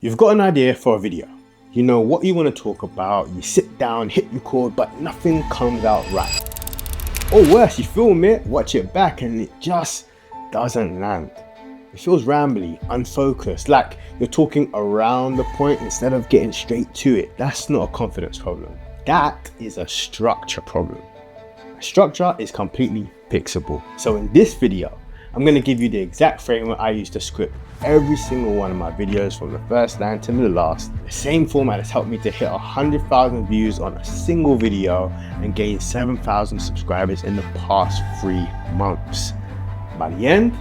You've got an idea for a video. You know what you want to talk about, you sit down, hit record, but nothing comes out right. Or worse, you film it, watch it back, and it just doesn't land. It feels rambly, unfocused, like you're talking around the point instead of getting straight to it. That's not a confidence problem. That is a structure problem. A structure is completely fixable. So in this video, I'm going to give you the exact framework I use to script every single one of my videos from the first line to the last. The same format has helped me to hit 100,000 views on a single video and gain 7,000 subscribers in the past 3 months. By the end,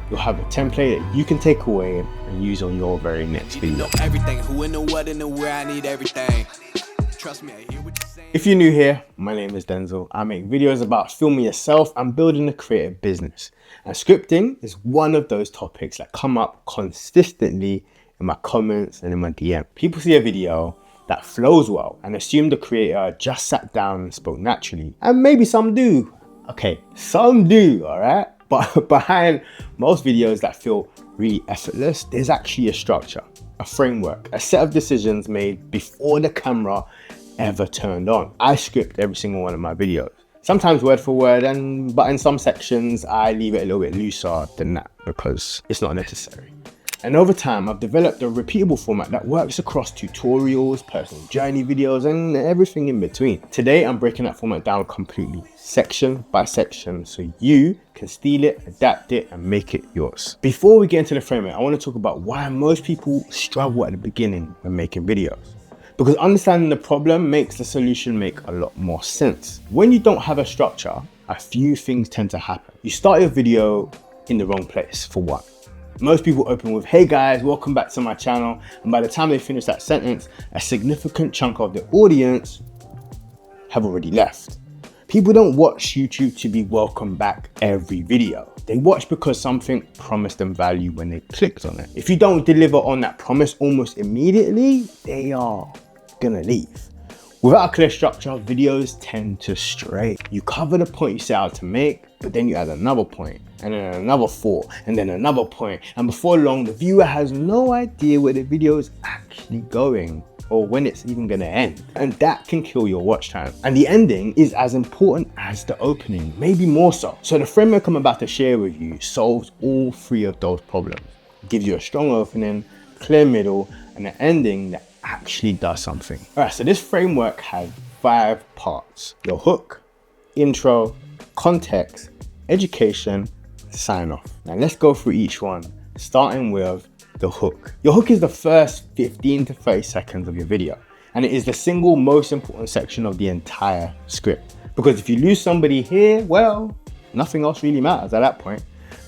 you'll have a template that you can take away and use on your very next video. Everything, who in the what and the where, I need everything. Trust me, I hear what you're saying. If you're new here, my name is Denzel. I make videos about filming yourself and building a creative business. And scripting is one of those topics that come up consistently in my comments and in my DM. People see a video that flows well and assume the creator just sat down and spoke naturally. And maybe some do. Okay, some do, all right? But behind most videos that feel really effortless, there's actually a structure, a framework, a set of decisions made before the camera ever turned on. I script every single one of my videos. Sometimes word for word, but in some sections, I leave it a little bit looser than that because it's not necessary. And over time, I've developed a repeatable format that works across tutorials, personal journey videos, and everything in between. Today, I'm breaking that format down completely, section by section, so you can steal it, adapt it, and make it yours. Before we get into the framework, I want to talk about why most people struggle at the beginning when making videos. Because understanding the problem makes the solution make a lot more sense. When you don't have a structure, a few things tend to happen. You start your video in the wrong place, for one. Most people open with, "Hey guys, welcome back to my channel." And by the time they finish that sentence, a significant chunk of the audience have already left. People don't watch YouTube to be welcome back every video. They watch because something promised them value when they clicked on it. If you don't deliver on that promise almost immediately, they are gonna leave. Without a clear structure, videos tend to stray. You cover the point you set out to make, but then you add another point, and then another 4, and then another point. And before long, the viewer has no idea where the video is actually going or when it's even gonna end. And that can kill your watch time. And the ending is as important as the opening, maybe more so. So the framework I'm about to share with you solves all 3 of those problems. It gives you a strong opening, clear middle, and an ending that actually does something. All right, so this framework has 5 parts: your hook, intro, context, education, sign off. Now let's go through each one, starting with the hook. Your hook is the first 15 to 30 seconds of your video, and it is the single most important section of the entire script. Because if you lose somebody here, well, nothing else really matters at that point.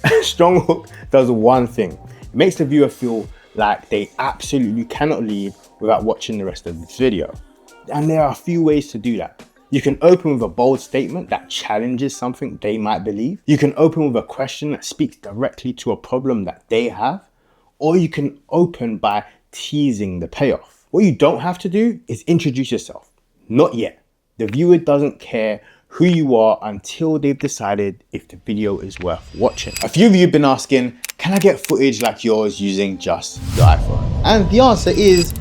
A strong hook does one thing. It makes the viewer feel like they absolutely cannot leave without watching the rest of this video. And there are a few ways to do that. You can open with a bold statement that challenges something they might believe. You can open with a question that speaks directly to a problem that they have. Or you can open by teasing the payoff. What you don't have to do is introduce yourself. Not yet. The viewer doesn't care who you are until they've decided if the video is worth watching. A few of you have been asking, can I get footage like yours using just your iPhone? And the answer is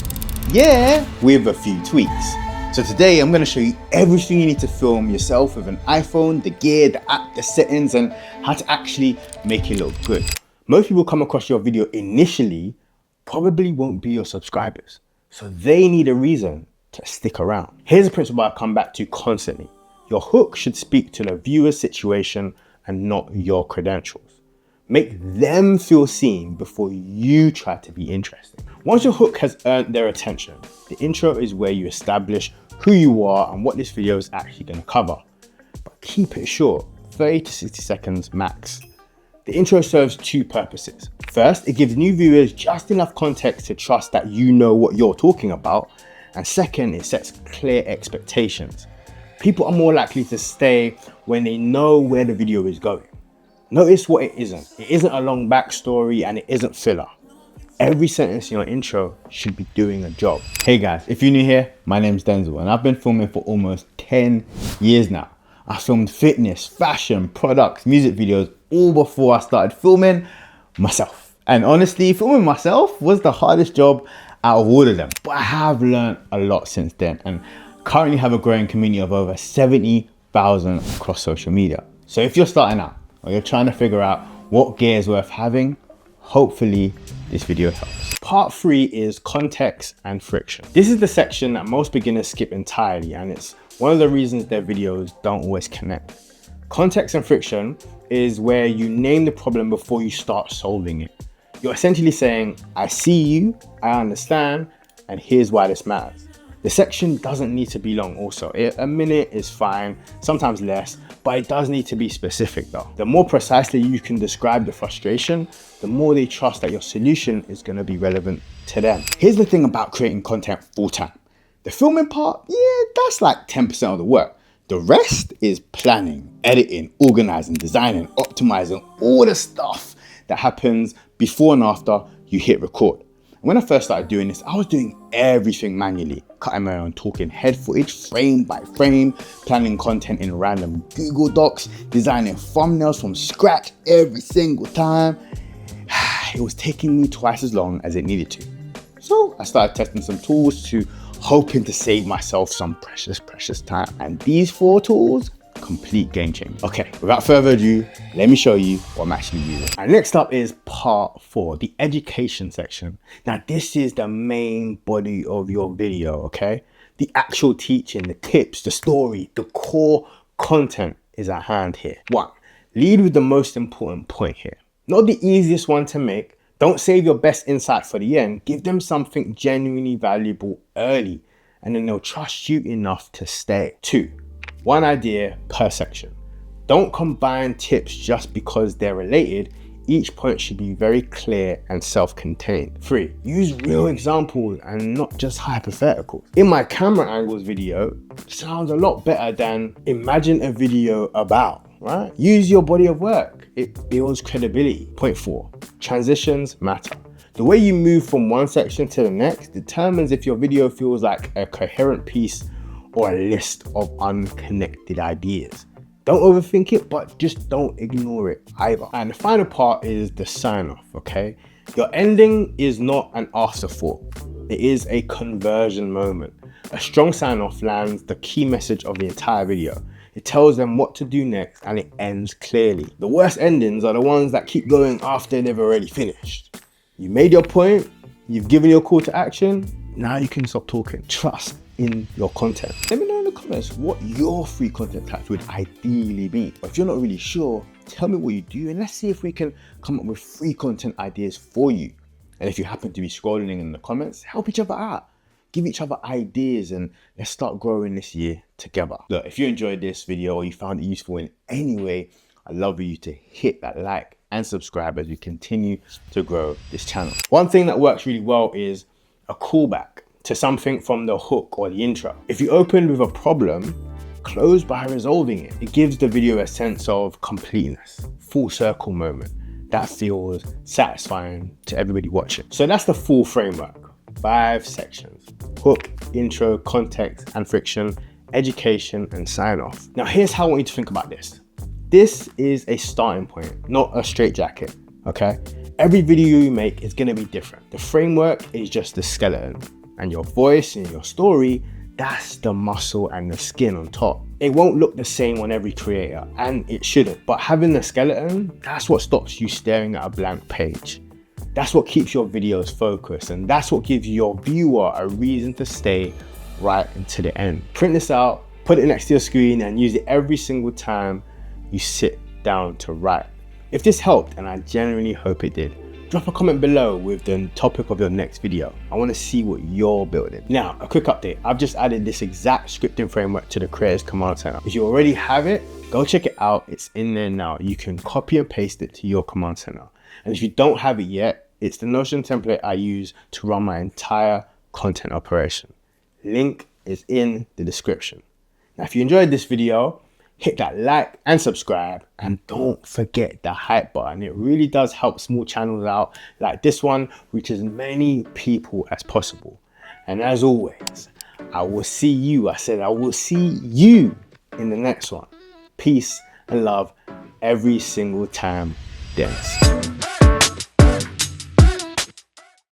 yeah, with a few tweaks. So today I'm going to show you everything you need to film yourself with an iPhone, the gear, the app, the settings, and how to actually make it look good. Most people come across your video initially probably won't be your subscribers, so they need a reason to stick around. Here's a principle I come back to constantly. Your hook should speak to the viewer's situation and not your credentials. Make them feel seen before you try to be interesting. Once your hook has earned their attention, the intro is where you establish who you are and what this video is actually going to cover. But keep it short, 30 to 60 seconds max. The intro serves 2 purposes. First, it gives new viewers just enough context to trust that you know what you're talking about. And second, it sets clear expectations. People are more likely to stay when they know where the video is going. Notice what it isn't. It isn't a long backstory and it isn't filler. Every sentence in your intro should be doing a job. Hey guys, if you're new here, my name's Denzel and I've been filming for almost 10 years now. I filmed fitness, fashion, products, music videos, all before I started filming myself. And honestly, filming myself was the hardest job out of all of them. But I have learned a lot since then and currently have a growing community of over 70,000 across social media. So if you're starting out or you're trying to figure out what gear is worth having, hopefully this video helps. Part 3 is context and friction. This is the section that most beginners skip entirely, and it's one of the reasons their videos don't always connect. Context and friction is where you name the problem before you start solving it. You're essentially saying, I see you, I understand, and here's why this matters. The section doesn't need to be long also. A minute is fine, sometimes less, but it does need to be specific though. The more precisely you can describe the frustration, the more they trust that your solution is going to be relevant to them. Here's the thing about creating content full time. The filming part, yeah, that's like 10% of the work. The rest is planning, editing, organizing, designing, optimizing, all the stuff that happens before and after you hit record. When I first started doing this, I was doing everything manually, cutting my own talking head footage frame by frame, planning content in random Google Docs, designing thumbnails from scratch every single time. It was taking me twice as long as it needed to. So I started testing some tools hoping to save myself some precious time. And these 4 tools, complete game changer. Okay, without further ado, let me show you what I'm actually using. And next up is part 4, the education section. Now this is the main body of your video, okay? The actual teaching, the tips, the story, the core content is at hand here. 1, lead with the most important point here. Not the easiest one to make. Don't save your best insight for the end. Give them something genuinely valuable early, and then they'll trust you enough to stay. 2, 1 idea per section. Don't combine tips just because they're related. Each point should be very clear and self-contained. 3, use real examples and not just hypotheticals. In my camera angles video sounds a lot better than imagine a video about, right? Use your body of work. It builds credibility. Point 4, transitions matter. The way you move from one section to the next determines if your video feels like a coherent piece or a list of unconnected ideas. Don't overthink it, but just don't ignore it either. And the final part is the sign off, okay? Your ending is not an afterthought. It is a conversion moment. A strong sign off lands the key message of the entire video. It tells them what to do next and it ends clearly. The worst endings are the ones that keep going after they've already finished. You made your point, you've given your call to action, now you can stop talking. Trust in your content. Let me know in the comments what your free content types would ideally be. But if you're not really sure, tell me what you do and let's see if we can come up with free content ideas for you. And if you happen to be scrolling in the comments, help each other out. Give each other ideas and let's start growing this year together. Look, if you enjoyed this video or you found it useful in any way, I'd love for you to hit that like and subscribe as we continue to grow this channel. One thing that works really well is a callback to something from the hook or the intro. If you open with a problem, close by resolving it. It gives the video a sense of completeness, full circle moment that feels satisfying to everybody watching. So that's the full framework. 5 sections: hook, intro, context and friction, education and sign off. Now here's how I want you to think about this. This is a starting point, not a straitjacket, okay? Every video you make is gonna be different. The framework is just the skeleton. And your voice and your story, that's the muscle and the skin on top. It won't look the same on every creator, and it shouldn't. But having the skeleton, that's what stops you staring at a blank page. That's what keeps your videos focused, and that's what gives your viewer a reason to stay right until the end. Print this out, put it next to your screen, and use it every single time you sit down to write. If this helped, and I genuinely hope it did, drop a comment below with the topic of your next video. I want to see what you're building. Now, a quick update. I've just added this exact scripting framework to the Creators Command Center. If you already have it, go check it out. It's in there now. You can copy and paste it to your Command Center. And if you don't have it yet, it's the Notion template I use to run my entire content operation. Link is in the description. Now, if you enjoyed this video, hit that like and subscribe, and don't forget the hype button. It really does help small channels out like this one reach as many people as possible. And as always, I will see you in the next one. Peace and love every single time, Denz.